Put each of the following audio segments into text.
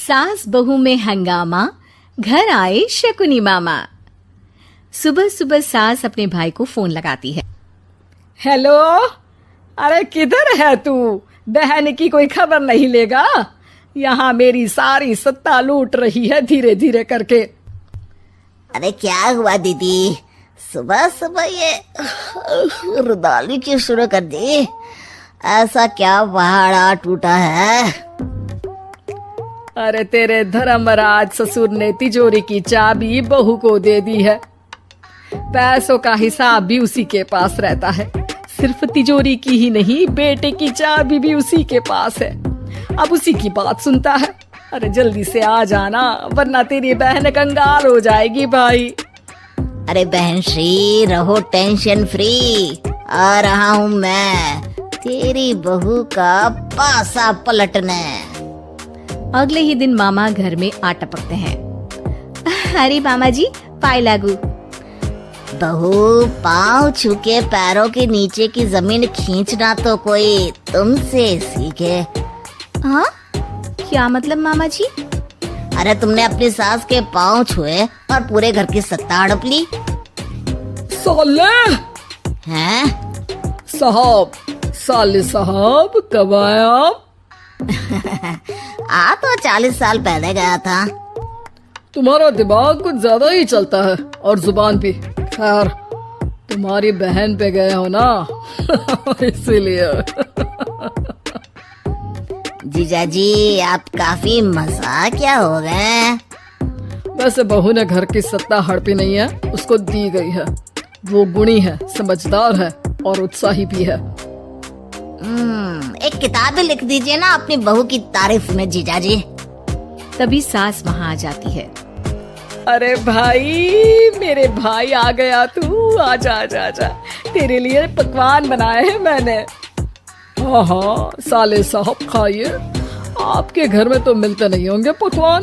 सास बहू में हंगामा, घर आए शकुनी मामा। सुबह सुबह सास अपने भाई को फोन लगाती है। हेलो, अरे किधर है तू? बहन की कोई खबर नहीं लेगा? यहाँ मेरी सारी सत्ता लूट रही है धीरे धीरे करके। अरे क्या हुआ दीदी, सुबह सुबह ये रुदाली क्यों शुरू कर दी? ऐसा क्या पहाड़ा टूटा है? अरे तेरे धर्मराज ससुर ने तिजोरी की चाबी बहू को दे दी है। पैसों का हिसाब भी उसी के पास रहता है। सिर्फ तिजोरी की ही नहीं, बेटे की चाबी भी उसी के पास है। अब उसी की बात सुनता है। अरे जल्दी से आ जाना, वरना तेरी बहन कंगाल हो जाएगी भाई। अरे बहन श्री, रहो टेंशन फ्री। आ रहा हूँ मैं, तेरी बहू का पासा पलटने। अगले ही दिन मामा घर में आ टपकते हैं। अरे मामा जी, पाए लागू। बहू, पाँव छू के पैरों के नीचे की जमीन खींचना तो कोई तुमसे सीखे। हाँ, क्या मतलब मामा जी? अरे तुमने अपनी सास के पाँव छुए और पूरे घर की सत्ता हड़प ली। साले हैं? साहब, साले साहब कब आए आप? आ तो 40 साल पहले गया था। तुम्हारा दिमाग कुछ ज्यादा ही चलता है और जुबान भी। खैर, तुम्हारी बहन पे गए हो ना इसीलिए। जीजा जी, आप काफी मजाकिया हो गए। वैसे बहू ने घर की सत्ता हड़पी नहीं है, उसको दी गई है। वो गुणी है, समझदार है और उत्साही भी है। एक किताब भी लिख दीजिए ना अपनी बहू की तारीफ में जीजा जी। तभी सास वहाँ आ जाती है। अरे भाई, मेरे भाई आ गया तू। आजा आजा आजा, तेरे लिए पकवान बनाए हैं मैंने। हाँ हाँ साले साहब, खाइए। आपके घर में तो मिलते नहीं होंगे पकवान।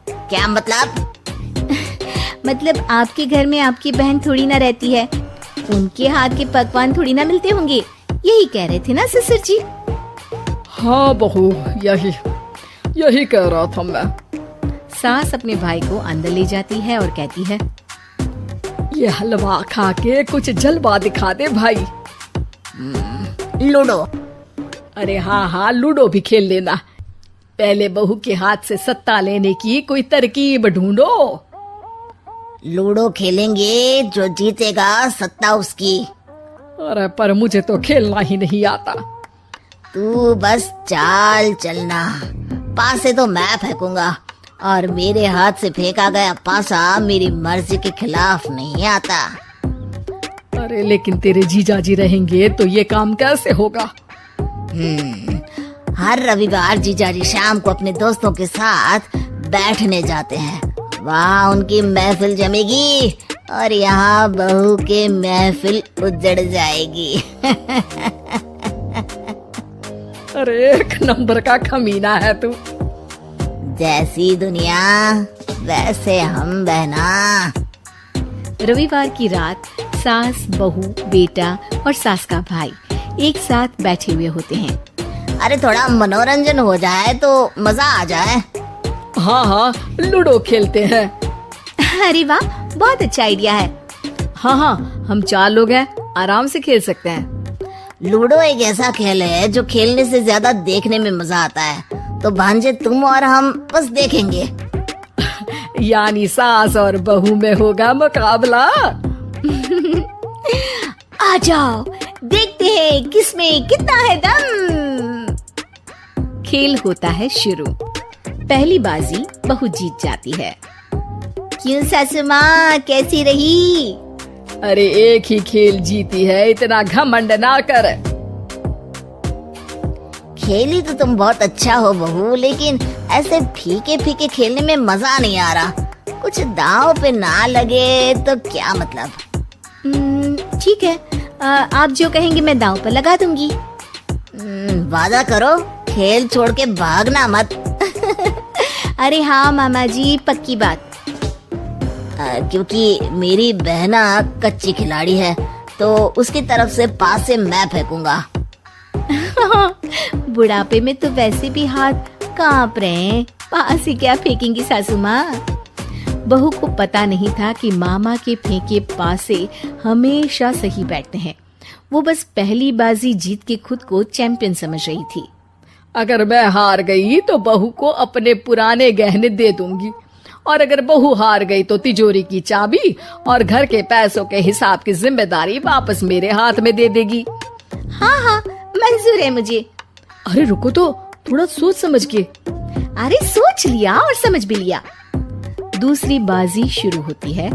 क्या मतलब? मतलब आपके घर में आपकी बहन थोड़ी ना रहती है, उनके हाथ के पकवान थोड़ी ना मिलते होंगे, यही कह रहे थे ना ससुर जी? हाँ बहू, यही कह रहा था मैं। सास अपने भाई को अंदर ले जाती है और कहती है, ये हलवा खा के कुछ जलवा दिखा दे भाई। लूडो। अरे हाँ हाँ, लूडो भी खेल लेना। पहले बहू के हाथ से सत्ता लेने की कोई तरकीब ढूंढो। लूडो खेलेंगे, जो जीतेगा सत्ता उसकी। अरे पर मुझे तो खेलना ही नहीं आता। तू बस चाल चलना, पासे तो मैं फेंकूंगा और मेरे हाथ से फेंका गया पासा मेरी मर्जी के खिलाफ नहीं आता। अरे लेकिन तेरे जीजा जी रहेंगे तो ये काम कैसे होगा? हर रविवार जीजा जी शाम को अपने दोस्तों के साथ बैठने जाते हैं। वहाँ उनकी महफिल जमेगी और यहाँ बहू के महफिल उजड़ जाएगी। अरे एक नंबर का कमीना है तू। जैसी दुनिया वैसे हम बहना। रविवार की रात सास, बहू, बेटा और सास का भाई एक साथ बैठे हुए होते हैं। अरे थोड़ा मनोरंजन हो जाए तो मजा आ जाए। हाँ हाँ, लूडो खेलते हैं। अरे वाह, बहुत अच्छा आइडिया है। हाँ हाँ, हम 4 लोग हैं, आराम से खेल सकते हैं। लूडो एक ऐसा खेल है जो खेलने से ज्यादा देखने में मजा आता है। तो भांजे, तुम और हम बस देखेंगे। यानी सास और बहू में होगा मुकाबला। आ जाओ, देखते हैं किसमें कितना है दम। खेल होता है शुरू। पहली बाजी बहू जीत जाती है। क्यों सासू माँ, कैसी रही? अरे एक ही खेल जीती है, इतना घमंड ना कर। खेली तो तुम बहुत अच्छा हो बहू, लेकिन ऐसे फीके फीके खेलने में मजा नहीं आ रहा। कुछ दांव पे ना लगे तो क्या मतलब? ठीक है, आप जो कहेंगे मैं दांव पर लगा दूंगी। वादा करो, खेल छोड़ के भागना मत। अरे हाँ मामा जी, पक्की बात। क्योंकि मेरी बहना कच्ची खिलाड़ी है, तो उसकी तरफ से पास से मैं फेंकूंगा। बुढ़ापे में तो वैसे भी हाथ कांप रहे हैं, पास ही क्या फेंकेंगी सासू माँ। बहू को पता नहीं था कि मामा के फेंके पासे हमेशा सही बैठते हैं। वो बस पहली बाजी जीत के खुद को चैंपियन समझ रही थी। अगर मैं हार गई तो बहू को अपने पुराने गहने दे दूंगी, और अगर बहू हार गई तो तिजोरी की चाबी और घर के पैसों के हिसाब की जिम्मेदारी वापस मेरे हाथ में दे देगी। हाँ हाँ मंजूर है मुझे। अरे रुको तो, थोड़ा सोच समझ के। अरे सोच लिया और समझ भी लिया। दूसरी बाजी शुरू होती है।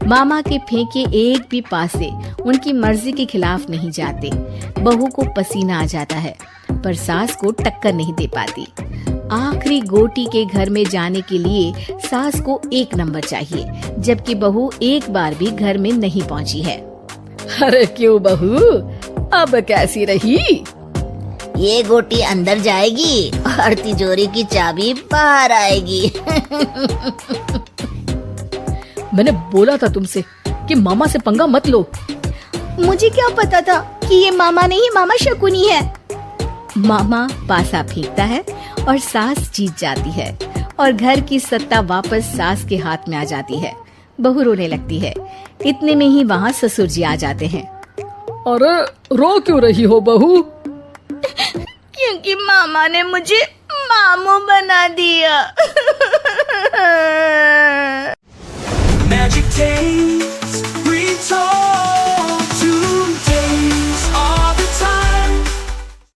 मामा के फेंके एक भी पासे उनकी मर्जी के खिलाफ नहीं जाते। बहू को पसीना आ जाता है, पर सास को टक्कर नहीं दे पाती। आखिरी गोटी के घर में जाने के लिए सास को 1 नंबर चाहिए, जबकि बहू एक बार भी घर में नहीं पहुंची है। अरे क्यों बहू, अब कैसी रही? ये गोटी अंदर जाएगी और तिजोरी की चाबी बाहर आएगी। मैंने बोला था तुमसे कि मामा से पंगा मत लो। मुझे क्या पता था कि ये मामा नहीं मामा शकुनी है। मामा पासा फेंकता है और सास जीत जाती है और घर की सत्ता वापस सास के हाथ में आ जाती है। बहू रोने लगती है। इतने में ही वहाँ ससुर जी आ जाते हैं। अरे रो क्यों रही हो बहू? क्योंकि मामा ने मुझे मामू बना दिया। Magic Days, retold.